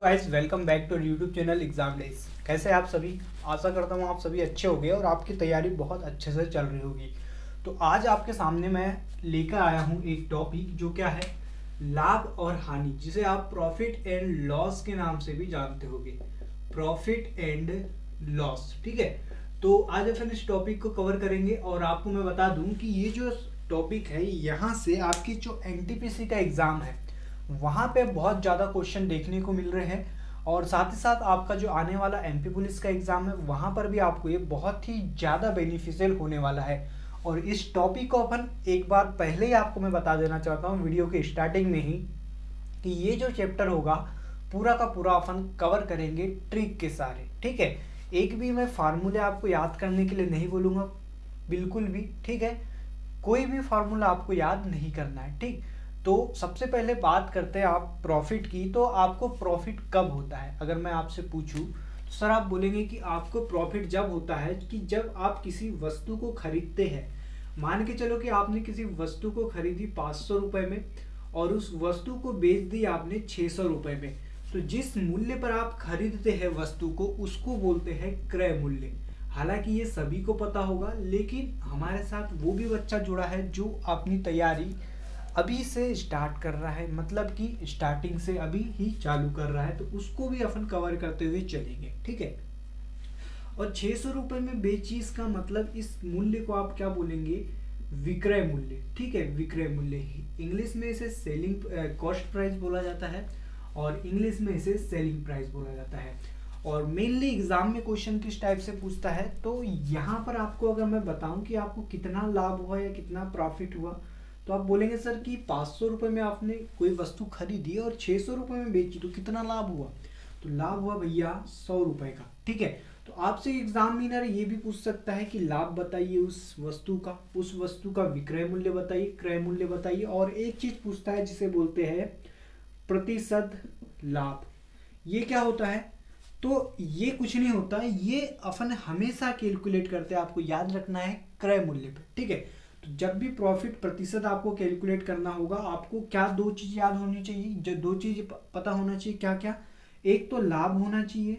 Guys welcome back to YouTube channel exam days. कैसे हैं आप सभी। आशा करता हूँ आप सभी अच्छे होंगे और आपकी तैयारी बहुत अच्छे से चल रही होगी। तो आज आपके सामने मैं लेकर आया हूँ एक टॉपिक जो क्या है, लाभ और हानि, जिसे आप प्रॉफिट एंड लॉस के नाम से भी जानते होंगे। प्रॉफिट एंड लॉस, ठीक है। तो आज अपन इस टॉपिक को कवर करेंगे और आपको मैं बता दूं कि ये जो टॉपिक है यहाँ से आपकी जो एनटीपीसी का एग्जाम है वहाँ पे बहुत ज़्यादा क्वेश्चन देखने को मिल रहे हैं और साथ ही साथ आपका जो आने वाला एमपी पुलिस का एग्ज़ाम है वहाँ पर भी आपको ये बहुत ही ज़्यादा बेनिफिशियल होने वाला है। और इस टॉपिक को अपन एक बार पहले ही आपको मैं बता देना चाहता हूँ वीडियो के स्टार्टिंग में ही कि ये जो चैप्टर होगा पूरा का पूरा अपन कवर करेंगे ट्रिक के सारे, ठीक है। एक भी मैं फार्मूले आपको याद करने के लिए नहीं बोलूँगा, बिल्कुल भी, ठीक है। कोई भी फार्मूला आपको याद नहीं करना है, ठीक। तो सबसे पहले बात करते हैं आप प्रॉफिट की। तो आपको प्रॉफिट कब होता है, अगर मैं आपसे पूछूं तो सर आप बोलेंगे कि आपको प्रॉफिट जब होता है कि जब आप किसी वस्तु को खरीदते हैं। मान के चलो कि आपने किसी वस्तु को खरीदी 500 रुपए में और उस वस्तु को बेच दी आपने 600 रुपए में। तो जिस मूल्य पर आप खरीदते हैं वस्तु को उसको बोलते हैं क्रय मूल्य। हालांकि ये सभी को पता होगा, लेकिन हमारे साथ वो भी बच्चा जुड़ा है जो अपनी तैयारी अभी से स्टार्ट कर रहा है, मतलब कि स्टार्टिंग से अभी ही चालू कर रहा है, तो उसको भी अपन कवर करते हुए चलेंगे, ठीक है। और 600 रुपए में बेची इसका मतलब इस मूल्य को आप क्या बोलेंगे, विक्रय मूल्य, ठीक है। विक्रय मूल्य ही इंग्लिश में इसे सेलिंग कॉस्ट प्राइस बोला जाता है और इंग्लिश में इसे सेलिंग प्राइस बोला जाता है। और मेनली एग्जाम में क्वेश्चन किस टाइप से पूछता है, तो यहाँ पर आपको अगर मैं बताऊं कि आपको कितना लाभ हुआ या कितना प्रॉफिट हुआ, तो आप बोलेंगे सर कि 500 रुपये में आपने कोई वस्तु खरीदी और 600 रुपये में बेची, तो कितना लाभ हुआ। तो लाभ हुआ भैया 100 रुपये का, ठीक है। तो आपसे एग्जामिनर ये भी पूछ सकता है कि लाभ बताइए उस वस्तु का विक्रय मूल्य बताइए, क्रय मूल्य बताइए, और एक चीज पूछता है जिसे बोलते हैं प्रतिशत लाभ। ये क्या होता है, तो ये कुछ नहीं होता है, ये अपन हमेशा कैलकुलेट करते हैं, आपको याद रखना है क्रय मूल्य पे, ठीक है। तो जब भी प्रॉफिट प्रतिशत आपको कैलकुलेट करना होगा, आपको क्या दो चीज याद होनी चाहिए, जो दो चीज पता होना चाहिए, क्या क्या, एक तो लाभ होना चाहिए,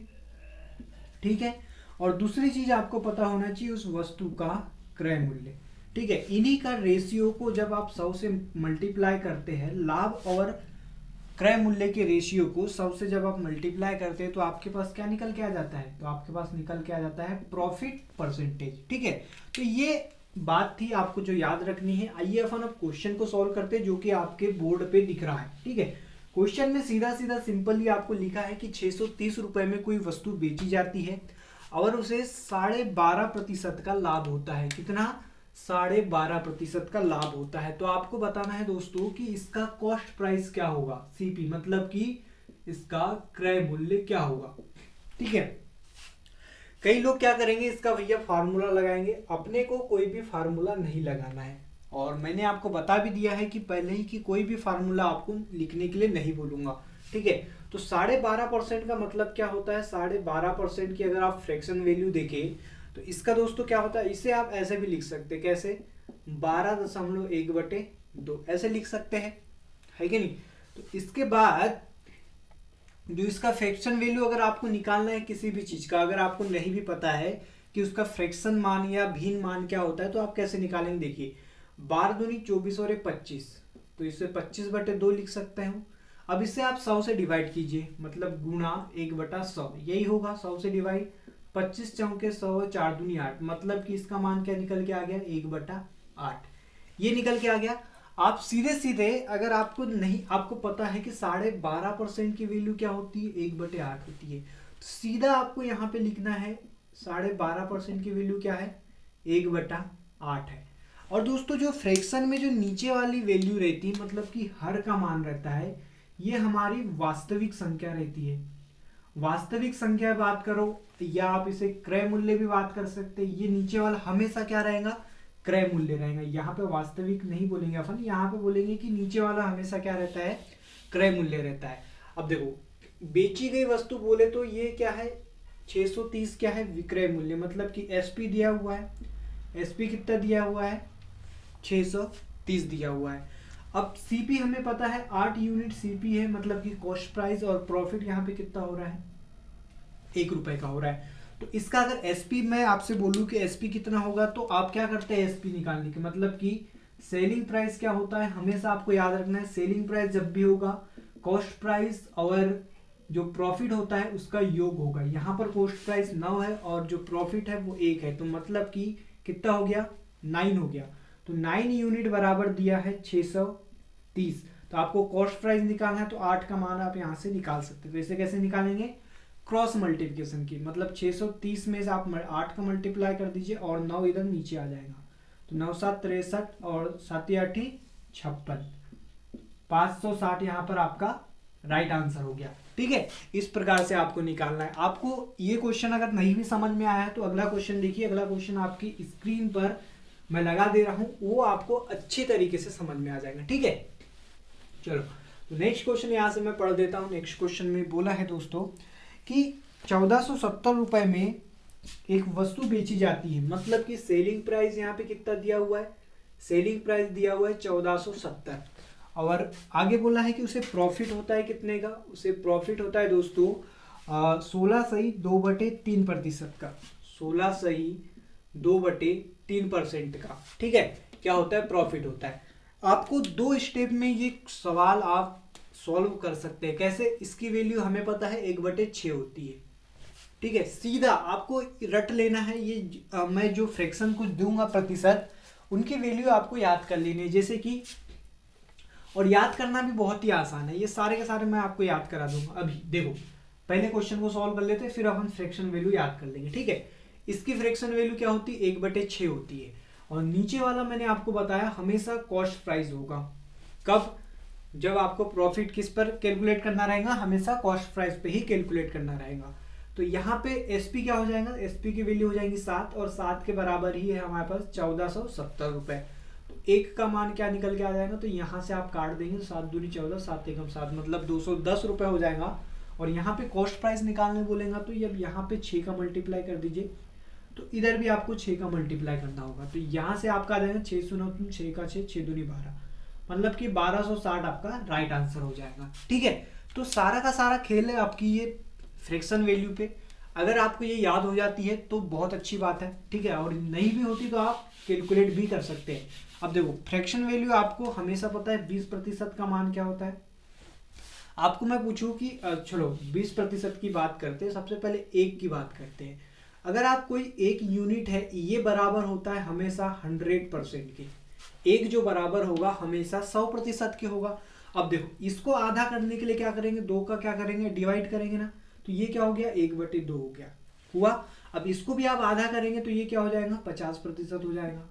ठीक है, और दूसरी चीज आपको पता होना चाहिए उस वस्तु का क्रय मूल्य, ठीक है। इन्हीं का रेशियो को जब आप 100 से मल्टीप्लाई करते हैं, लाभ और क्रय मूल्य के रेशियो को 100 से जब आप मल्टीप्लाई करते हैं तो आपके पास क्या निकल के आ जाता है, तो आपके पास निकल के आ जाता है प्रॉफिट परसेंटेज, ठीक है। तो ये बात थी आपको जो याद रखनी है। आइए अपन अब क्वेश्चन को सॉल्व करते हैं जो कि आपके बोर्ड पे दिख रहा है, ठीक है। क्वेश्चन में सीधा सीधा सिंपली आपको लिखा है कि 630 रुपए में कोई वस्तु बेची जाती है और उसे 12.5% का लाभ होता है। कितना, 12.5% का लाभ होता है। तो आपको बताना है दोस्तों कि इसका कॉस्ट प्राइस क्या होगा, सीपी, मतलब कि इसका क्रय मूल्य क्या होगा, ठीक है। कई लोग क्या करेंगे, इसका भैया फार्मूला लगाएंगे, अपने को कोई भी फार्मूला नहीं लगाना है। और मैंने आपको बता भी दिया है कि पहले ही कि कोई भी फार्मूला आपको लिखने के लिए नहीं बोलूंगा, ठीक है। तो 12.5% का मतलब क्या होता है, 12.5% की अगर आप फ्रैक्शन वैल्यू देखें तो इसका दोस्तों क्या होता है, इसे आप ऐसे भी लिख सकते हैं, कैसे, 12.1/2 ऐसे लिख सकते हैं, है कि नहीं। तो इसके बाद जो इसका फ्रैक्शन वैल्यू अगर आपको निकालना है किसी भी चीज का, अगर आपको नहीं भी पता है कि उसका फ्रैक्शन मान या भिन्न मान क्या होता है, तो आप कैसे निकालेंगे, देखिए 12 दूनी 24 और 25, तो इसे 25/2 लिख सकते हैं। अब इसे आप 100 से डिवाइड कीजिए, मतलब गुणा 1/100, यही होगा 100 से डिवाइड, 25 चौके 100, 4 दूनी 8, मतलब कि इसका मान क्या निकल के आ गया, 1/8, ये निकल के आ गया। आप सीधे सीधे अगर आपको नहीं, आपको पता है कि 12.5% की वैल्यू क्या होती है, 1/8 होती है, तो सीधा आपको यहाँ पे लिखना है 12.5% की वैल्यू क्या है, 1/8 है। और दोस्तों जो फ्रैक्शन में जो नीचे वाली वैल्यू रहती है, मतलब कि हर का मान रहता है, ये हमारी वास्तविक संख्या रहती है। वास्तविक संख्या बात करो या आप इसे क्रय मूल्य भी बात कर सकते हैं, ये नीचे वाला हमेशा क्या रहेगा, क्रय मूल्य रहेगा। यहाँ पे वास्तविक नहीं बोलेंगे अपन, यहाँ पे बोलेंगे कि नीचे वाला हमेशा क्या रहता है, क्रय मूल्य रहता है। अब देखो बेची गई वस्तु बोले तो ये क्या है, 630 क्या है, विक्रय मूल्य, मतलब कि एसपी दिया हुआ है, एसपी कितना दिया हुआ है, 630 दिया हुआ है। अब सीपी हमें पता है 8 यूनिट सीपी है, मतलब कि कॉस्ट प्राइस, और प्रॉफिट यहाँ पे कितना हो रहा है, 1 रुपए का हो रहा है। तो इसका अगर एसपी मैं आपसे बोलूँ कि एसपी कितना होगा, तो आप क्या करते हैं एसपी निकालने के, मतलब कि सेलिंग प्राइस क्या होता है, हमेशा आपको याद रखना है सेलिंग प्राइस जब भी होगा कॉस्ट प्राइस और जो प्रॉफिट होता है उसका योग होगा। यहाँ पर कॉस्ट प्राइस 9 है और जो प्रॉफिट है वो 1 है, तो मतलब कि कितना हो गया, 9 हो गया। तो 9 यूनिट बराबर दिया है 630। तो आपको कॉस्ट प्राइस निकालना है तो 8 का मान आप यहाँ से निकाल सकते हो। तो इसे कैसे निकालेंगे, क्रॉस मल्टीप्लिकेशन की, मतलब 630 में से आप 8 का मल्टीप्लाई कर दीजिए और 9 इधर नीचे आ जाएगा, तो 9 7 63 और 7 8 56, 560 यहाँ पर आपका राइट आंसर हो गया। ठीक है, इस प्रकार से आपको निकालना है। आपको ये क्वेश्चन अगर नहीं भी समझ में आया है तो अगला क्वेश्चन देखिए, अगला क्वेश्चन आपकी स्क्रीन पर मैं लगा दे रहा हूं, वो आपको अच्छी तरीके से समझ में आ जाएगा। ठीक है, चलो तो नेक्स्ट क्वेश्चन यहां से मैं पढ़ देता हूं। नेक्स्ट क्वेश्चन में बोला है दोस्तों कि 1470 रुपए में एक वस्तु बेची जाती है, मतलब कि सेलिंग प्राइस यहाँ पे कितना दिया हुआ है, सेलिंग प्राइस दिया हुआ है 1470, और आगे बोला है कि उसे प्रॉफिट होता है कितने का, उसे प्रॉफिट होता है दोस्तों 16/2/3% का, 16/2/3% का। ठीक है, क्या होता है, प्रॉफिट होता है। आपको 2 स्टेप में ये सवाल आप सॉल्व कर सकते हैं। कैसे, इसकी वैल्यू हमें पता है 1/6 होती है। ठीक है, सीधा आपको रट लेना है। ये मैं जो फ्रैक्शन कुछ दूंगा प्रतिशत, उनकी वैल्यू आपको याद कर लेनी है, जैसे कि, और याद करना भी बहुत ही आसान है, ये सारे के सारे मैं आपको याद करा दूंगा। अभी देखो, पहले क्वेश्चन को सॉल्व कर लेते हैं, फिर अपन फ्रैक्शन वैल्यू याद कर लेंगे। ठीक है, इसकी फ्रैक्शन वैल्यू क्या होती है, 1/6 होती है, और नीचे वाला मैंने आपको बताया हमेशा कॉस्ट प्राइस होगा। कब, जब आपको प्रॉफिट किस पर कैलकुलेट करना रहेगा, हमेशा कॉस्ट प्राइस पे ही कैलकुलेट करना रहेगा। तो यहाँ पे एसपी क्या हो जाएगा, एसपी की वैल्यू हो जाएगी 7, और 7 के बराबर ही है हमारे पास 1470 रुपए। तो 1 का मान क्या निकल के आ जाएगा, तो यहाँ से आप काट देंगे, 7 दूनी 14, 7 एकम 7, मतलब 210 रुपए हो जाएगा। और यहाँ पे कॉस्ट प्राइस निकालने बोलेगा तो ये यहाँ पे 6 का मल्टीप्लाई कर दीजिए, तो इधर भी आपको 6 का मल्टीप्लाई करना होगा। तो यहाँ से आपका आ जाएगा 6 सुनो 6 का 6, 6 दूनी 12, मतलब कि 1260 आपका राइट आंसर हो जाएगा। ठीक है, तो सारा का सारा खेल है आपकी ये फ्रैक्शन वैल्यू पे। अगर आपको ये याद हो जाती है तो बहुत अच्छी बात है। ठीक है, और नहीं भी होती तो आप कैलकुलेट भी कर सकते हैं। अब देखो, फ्रैक्शन वैल्यू आपको हमेशा पता है 20% का मान क्या होता है। आपको मैं पूछूं कि चलो 20% की बात करते हैं, सबसे पहले 1 की बात करते हैं। अगर आप कोई 1 यूनिट है, ये बराबर होता है हमेशा 100% के, 1 जो बराबर होगा हमेशा 100% के होगा। अब देखो, इसको आधा करने के लिए क्या करेंगे, 2 का क्या करेंगे, डिवाइड करेंगे ना, तो ये क्या हो गया, 1/2 हो गया हुआ। अब इसको भी आप आधा करेंगे तो ये क्या हो जाएगा, 50% हो जाएगा,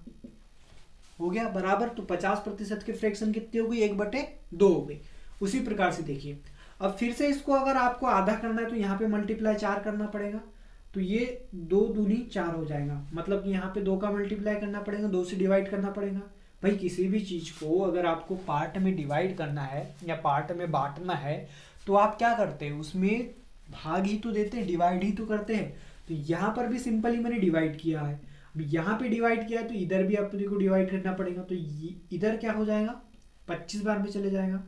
हो गया बराबर। तो 50% की फ्रैक्शन कितनी हो गई, 1/2 हो गई। उसी प्रकार से देखिए, अब फिर से इसको अगर आपको आधा करना है तो यहाँ पे मल्टीप्लाई 4 करना पड़ेगा, तो ये 2 दूनी 4 हो जाएगा, मतलब कि यहाँ पे 2 का मल्टीप्लाई करना पड़ेगा, 2 से डिवाइड करना पड़ेगा। भाई किसी भी चीज को अगर आपको पार्ट में डिवाइड करना है या पार्ट में बांटना है तो आप क्या करते हैं, उसमें भाग ही तो देते हैं, डिवाइड ही तो करते हैं। तो यहाँ पर भी सिंपली मैंने डिवाइड किया है, यहाँ पे डिवाइड किया है तो इधर भी अपने को डिवाइड करना पड़ेगा। तो इधर क्या हो जाएगा, 25 बार में चले जाएगा।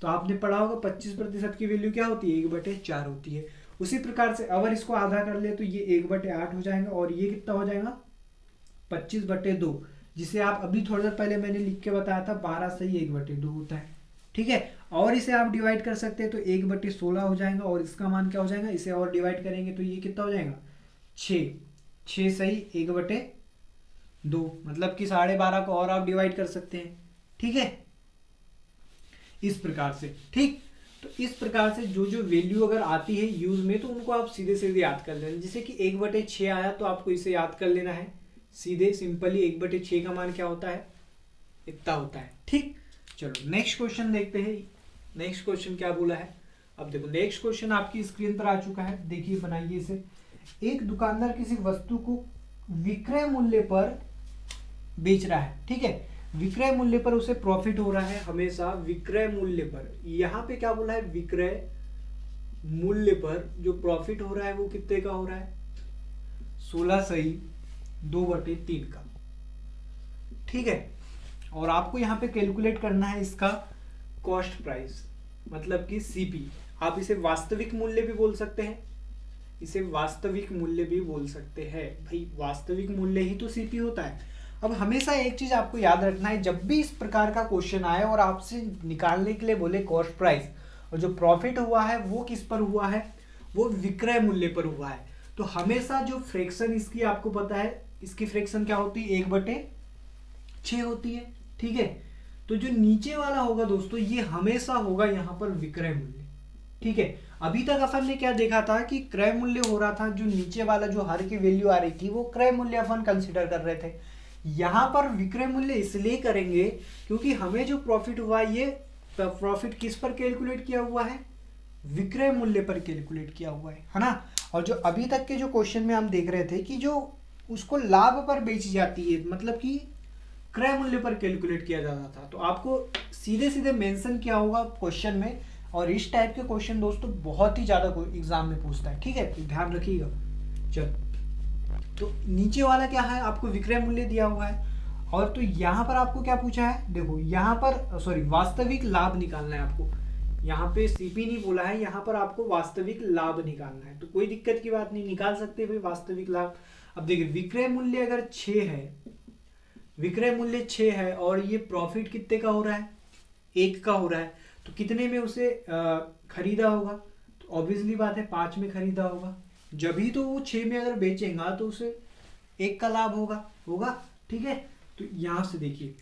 तो आपने पढ़ा होगा 25% की वैल्यू क्या होती है, 1/4 होती है। उसी प्रकार से अगर इसको आधा कर ले तो ये 1/8 हो जाएगा, और ये कितना हो जाएगा, 25/2, जिसे आप अभी थोड़ी देर पहले मैंने लिख के बताया था 12 से ही 1/2 होता है। ठीक है, और इसे आप डिवाइड कर सकते हैं तो 1/16 हो जाएगा, और इसका मान क्या हो जाएगा, इसे और डिवाइड करेंगे तो ये कितना हो जाएगा, 6 सही 1/2, मतलब कि 12.5 को और आप डिवाइड कर सकते हैं। ठीक है, इस प्रकार से। ठीक, तो इस प्रकार से जो जो वैल्यू अगर आती है यूज में तो उनको आप सीधे सीधे याद कर लेना। जैसे कि 1/6 आया तो आपको इसे याद कर लेना है सीधे सिंपली, 1/6 का मान क्या होता है, इतना होता है। ठीक, चलो नेक्स्ट क्वेश्चन देखते हैं। नेक्स्ट क्वेश्चन क्या बोला है, अब देखो नेक्स्ट क्वेश्चन आपकी स्क्रीन पर आ चुका है, देखिए बनाइए इसे। एक दुकानदार किसी वस्तु को विक्रय मूल्य पर बेच रहा है। ठीक है, विक्रय मूल्य पर उसे प्रॉफिट हो रहा है हमेशा, विक्रय मूल्य पर। यहाँ पे क्या बोला है, विक्रय मूल्य पर जो प्रॉफिट हो रहा है वो कितने का हो रहा है, 16 सही 2/3 का। ठीक है, और आपको यहाँ पे कैलकुलेट करना है इसका कॉस्ट प्राइस, मतलब कि सीपी। आप इसे वास्तविक मूल्य भी बोल सकते हैं, इसे वास्तविक मूल्य भी बोल सकते हैं। भाई वास्तविक मूल्य ही तो सीपी होता है। अब हमेशा एक चीज आपको याद रखना है, जब भी इस प्रकार का क्वेश्चन आए और आपसे निकालने के लिए बोले कॉस्ट प्राइस, और जो प्रॉफिट हुआ है वो किस पर हुआ है, वो विक्रय मूल्य पर हुआ है, तो हमेशा जो फ्रैक्शन इसकी आपको पता है, इसकी फ्रैक्शन क्या होती है, 1/6 होती है। ठीक है, तो जो नीचे वाला होगा दोस्तों ये हमेशा होगा यहाँ पर विक्रय मूल्य। ठीक है, अभी तक अपन ने क्या देखा था कि क्रय मूल्य हो रहा था, जो नीचे वाला जो हर की वैल्यू आ रही थी वो क्रय मूल्य अपन कंसिडर कर रहे थे। यहाँ पर विक्रय मूल्य इसलिए करेंगे क्योंकि हमें जो प्रॉफिट हुआ ये प्रॉफिट किस पर कैलकुलेट किया हुआ है, विक्रय मूल्य पर कैलकुलेट किया हुआ है ना। और जो अभी तक के जो क्वेश्चन में हम देख रहे थे कि जो उसको लाभ पर बेची जाती है, मतलब कि क्रय मूल्य पर कैलकुलेट किया जाता था, तो आपको सीधे सीधे मेंशन किया होगा क्वेश्चन में। और इस टाइप के क्वेश्चन दोस्तों बहुत ही ज्यादा एग्जाम में पूछता है। ठीक है, तो ध्यान रखिएगा। चल, तो नीचे वाला क्या है, आपको विक्रय मूल्य दिया हुआ है, और तो यहाँ पर आपको क्या पूछा है, देखो यहाँ पर सॉरी वास्तविक लाभ निकालना है आपको। यहाँ पे सीपी नहीं बोला है, यहाँ पर आपको वास्तविक लाभ निकालना है। तो कोई दिक्कत की बात नहीं, निकाल सकते भाई वास्तविक लाभ। अब देखिए विक्रय मूल्य अगर 6 है, विक्रय मूल्य 6 है और ये प्रॉफिट कितने का हो रहा है, 1 का हो रहा है, तो कितने में उसे खरीदा होगा, तो ऑब्वियसली बात है 5 में खरीदा होगा। जब ही तो वो 6 में अगर बेचेगा तो उसे 1 का लाभ होगा। ठीक है, तो यहाँ से देखिए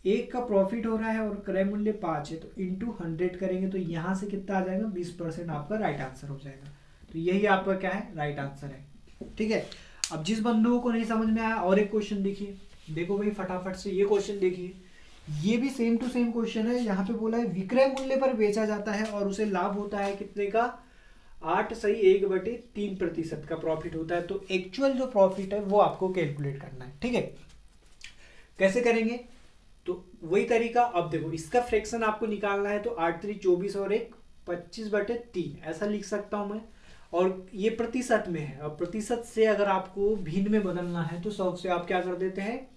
1 का प्रॉफिट हो रहा है और क्रय मूल्य 5 है, तो इंटू 100 करेंगे तो यहाँ से कितना आ जाएगा, 20% आपका राइट आंसर हो जाएगा। तो यही आपका क्या है, राइट आंसर है। ठीक है, अब जिस बंधुओं को नहीं समझ में आया और एक क्वेश्चन देखिए, देखो भाई फटाफट से ये क्वेश्चन देखिए, ये भी सेम टू सेम क्वेश्चन है। यहाँ पे बोला है विक्रय मूल्य पर बेचा जाता है और उसे लाभ होता है कितने का, 8/1/3% का प्रॉफिट होता है। तो एक्चुअल जो प्रॉफिट है वो आपको कैलकुलेट करना है। ठीक है, कैसे करेंगे, तो वही तरीका। अब देखो इसका फ्रैक्शन आपको निकालना है, तो 8×3 24 और 1 25/3 ऐसा लिख सकता हूं मैं। और ये प्रतिशत में है, और प्रतिशत से अगर आपको भिन्न में बदलना है तो 100 से आप क्या कर देते हैं,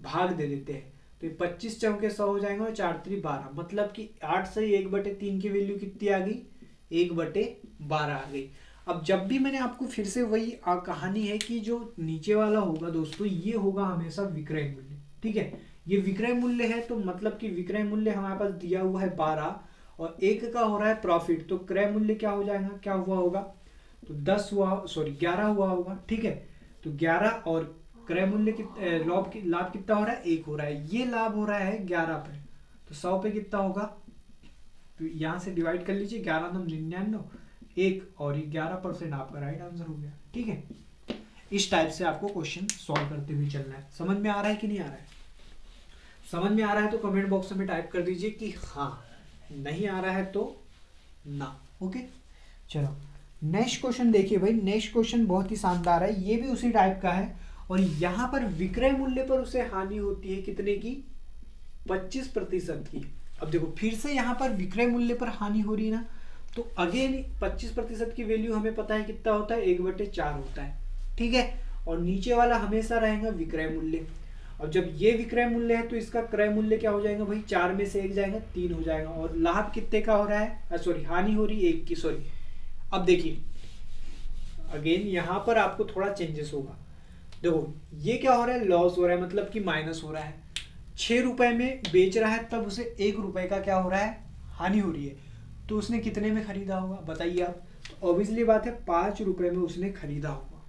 भाग दे देते हैं। तो 25 चौके 100 हो जाएंगे और 4×3 12, मतलब कि 8 से 1/3 की वैल्यू कितनी आ गई, 1/12 आ गई। अब जब भी मैंने आपको फिर से वही कहानी है कि जो नीचे वाला होगा दोस्तों ये होगा हमेशा विक्रय मूल्य। ठीक है, ये विक्रय मूल्य है, तो मतलब कि विक्रय मूल्य हमारे पास दिया हुआ है 12 और 1 का हो रहा है प्रॉफिट, तो क्रय मूल्य क्या हो जाएगा, क्या हुआ होगा, तो 10 हुआ, सॉरी 11 हुआ होगा। ठीक है, तो 11 और क्रय मूल्य लाभ कितना हो रहा है, 1 हो रहा है। ये लाभ हो रहा है 11 पे, तो 100 पे कितना होगा, तो यहाँ से डिवाइड कर लीजिए, 11 9 99 1 और ये 11% आपका राइट आंसर हो गया। ठीक है, इस टाइप से आपको क्वेश्चन सॉल्व करते हुए चलना है। समझ में आ रहा है कि नहीं आ रहा है, समझ में आ रहा है तो कमेंट बॉक्स में टाइप कर दीजिए कि हाँ, नहीं आ रहा है तो ना। ओके, चलो नेक्स्ट क्वेश्चन देखिए भाई। नेक्स्ट क्वेश्चन बहुत ही शानदार है, ये भी उसी टाइप का है, और यहाँ पर विक्रय मूल्य पर उसे हानि होती है कितने की, 25% की। अब देखो फिर से यहाँ पर विक्रय मूल्य पर हानि हो रही है ना, तो अगेन 25% की वैल्यू हमें पता है कितना होता है, 1/4 होता है। ठीक है, और नीचे वाला हमेशा रहेगा विक्रय मूल्य। और जब ये विक्रय मूल्य है तो इसका क्रय मूल्य क्या हो जाएगा भाई, 4 में से 1 जाएगा, 3 हो जाएगा। और लाभ कितने का हो रहा है, सॉरी हानि हो रही है 1 की, सॉरी। अब देखिए अगेन यहाँ पर आपको थोड़ा चेंजेस होगा। देखो ये क्या हो रहा है, लॉस हो रहा है, मतलब कि माइनस हो रहा है। 6 रुपए में बेच रहा है तब उसे 1 रुपए का क्या हो रहा है, हानि हो रही है। तो उसने कितने में खरीदा होगा बताइए आप, तो ऑब्वियसली बात है 5 रुपए में उसने खरीदा होगा।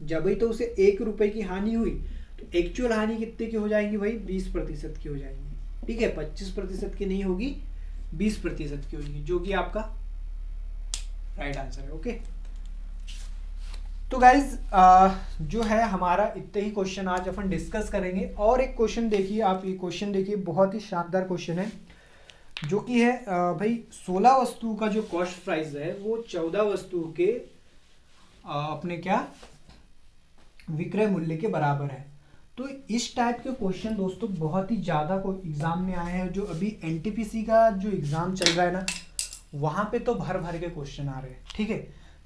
जब ही तो उसे 1 रुपए की हानि हुई तो एक्चुअल हानि कितने की हो जाएंगी भाई, 20% की हो जाएंगी। ठीक है, 25% की नहीं होगी, 20% की होगी, जो कि आपका राइट आंसर है। ओके, तो गाइज जो है हमारा इतने ही क्वेश्चन आज अपन डिस्कस करेंगे। और एक क्वेश्चन देखिए आप, ये क्वेश्चन देखिए बहुत ही शानदार क्वेश्चन है, जो कि है भाई 16 वस्तु का जो कॉस्ट प्राइस है वो 14 वस्तु के अपने क्या विक्रय मूल्य के बराबर है। तो इस टाइप के क्वेश्चन दोस्तों बहुत ही ज़्यादा एग्जाम में आए हैं। जो अभी एनटीपीसी का जो एग्ज़ाम चल रहा है ना, वहाँ पे तो भर भर के क्वेश्चन आ रहे हैं। ठीक है,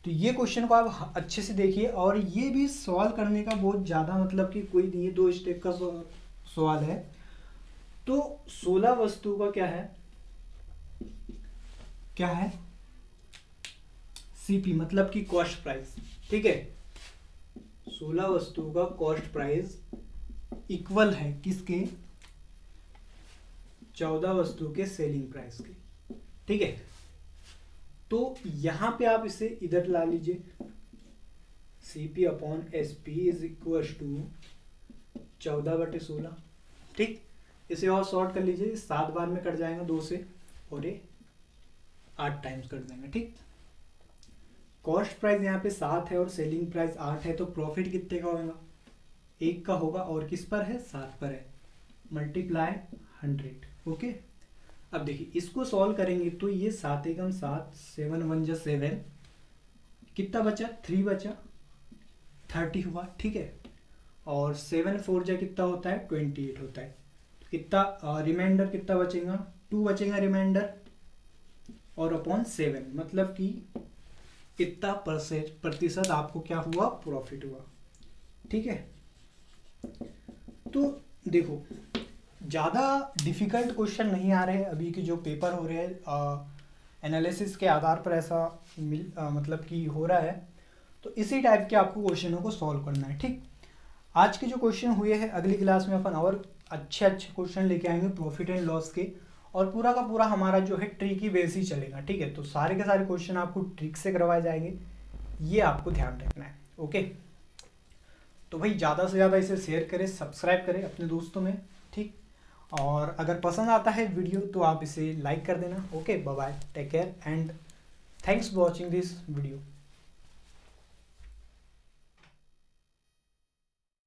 तो ये क्वेश्चन को आप अच्छे से देखिए, और ये भी सवाल करने का बहुत ज़्यादा मतलब कि कोई नहीं है, 2 स्टेप का सवाल है। तो 16 वस्तु का क्या है सीपी, मतलब कि कॉस्ट प्राइस। ठीक है, 16 वस्तु का कॉस्ट प्राइस इक्वल है किसके, 14 वस्तु के सेलिंग प्राइस के। ठीक है, तो यहां पे आप इसे इधर ला लीजिए, CP upon SP is equal to 14/16। ठीक, इसे और शॉर्ट कर लीजिए, 7 बार में कट जाएगा 2 से, और ये 8 टाइम्स कट जाएंगे। ठीक, कॉस्ट प्राइस यहाँ पे 7 है और सेलिंग प्राइस 8 है, तो प्रॉफिट कितने का होगा, 1 का होगा, और किस पर है, 7 पर है, मल्टीप्लाई 100। ओके, अब देखिए इसको सॉल्व करेंगे तो ये 7 एकम 7, 7 1 जा 7, कितना बचा, 3 बचा, 30 हुआ। ठीक है, और 7 4 जा कितना होता है, 28 होता है। कितना रिमाइंडर कितना बचेगा, 2 बचेगा रिमाइंडर, और अपॉन 7, मतलब कि कितना प्रतिशत आपको क्या हुआ, प्रॉफिट हुआ। ठीक है, तो देखो ज़्यादा डिफ़िकल्ट क्वेश्चन नहीं आ रहे अभी के जो पेपर हो रहे हैं, एनालिसिस के आधार पर ऐसा मतलब कि हो रहा है, तो इसी टाइप के आपको क्वेश्चनों को सॉल्व करना है। ठीक, आज के जो क्वेश्चन हुए हैं, अगली क्लास में अपन और अच्छे क्वेश्चन लेके आएंगे प्रॉफिट एंड लॉस के, और पूरा का पूरा हमारा जो है ट्रिक ही बेस ही चलेगा। ठीक है, तो सारे के सारे क्वेश्चन आपको ट्रिक से करवाए जाएंगे, ये आपको ध्यान रखना है। ओके, तो भाई ज़्यादा से ज़्यादा इसे शेयर करें, सब्सक्राइब करें अपने दोस्तों में। ठीक, और अगर पसंद आता है वीडियो तो आप इसे लाइक कर देना। Okay, bye bye, take care and thanks for watching this video.